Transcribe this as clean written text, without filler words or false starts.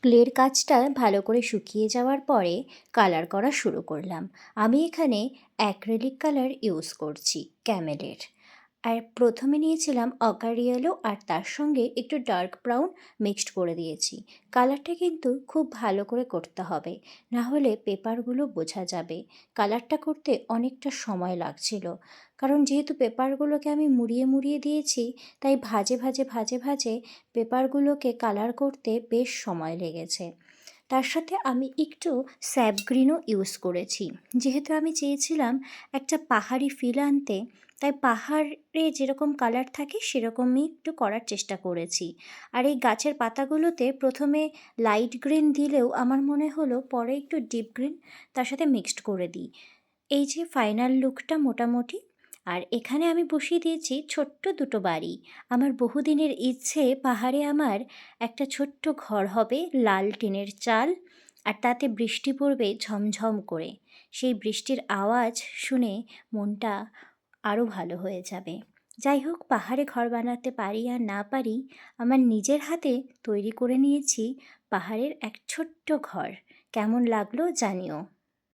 ক্লের কাজটা ভালো করে শুকিয়ে যাওয়ার পরে কালার করা শুরু করলাম। আমি এখানে অ্যাক্রিলিক কালার ইউজ করছি ক্যামেলের। আর প্রথমে নিয়েছিলাম অকার ইয়েলো আর তার সঙ্গে একটু ডার্ক ব্রাউন মিক্সড করে দিয়েছি। কালারটা কিন্তু খুব ভালো করে করতে হবে, না হলে পেপারগুলো বোঝা যাবে। কালারটা করতে অনেকটা সময় লাগছিল, কারণ যেহেতু পেপারগুলোকে আমি মুড়িয়ে মুড়িয়ে দিয়েছি, তাই ভাজে ভাজে ভাজে ভাজে পেপারগুলোকে কালার করতে বেশ সময় লেগেছে। তার সাথে আমি একটু স্যাপ গ্রিনও ইউজ করেছি, যেহেতু আমি চেয়েছিলাম একটা পাহাড়ি ফিল আনতে, তাই পাহাড়ে যেরকম কালার থাকে সেরকমই একটু করার চেষ্টা করেছি। আর এই গাছের পাতাগুলোতে প্রথমে লাইট গ্রিন দিলেও আমার মনে হলো পরে একটু ডিপ গ্রিন তার সাথে মিক্সড করে দিই। এই যে ফাইনাল লুকটা মোটামুটি। আর এখানে আমি বসিয়ে দিয়েছি ছোট্ট দুটো বাড়ি। আমার বহুদিনের ইচ্ছে পাহাড়ে আমার একটা ছোট্ট ঘর হবে, লাল টিনের চাল, আর তাতে বৃষ্টি পড়বে ঝমঝম করে। সেই বৃষ্টির আওয়াজ শুনে মনটা আরও ভালো হয়ে যাবে। যাই হোক, পাহাড়ে ঘর বানাতে পারি আর না পারি, আমার নিজের হাতে তৈরি করে নিয়েছি পাহাড়ের এক ছোট্ট ঘর। কেমন লাগলো জানিও।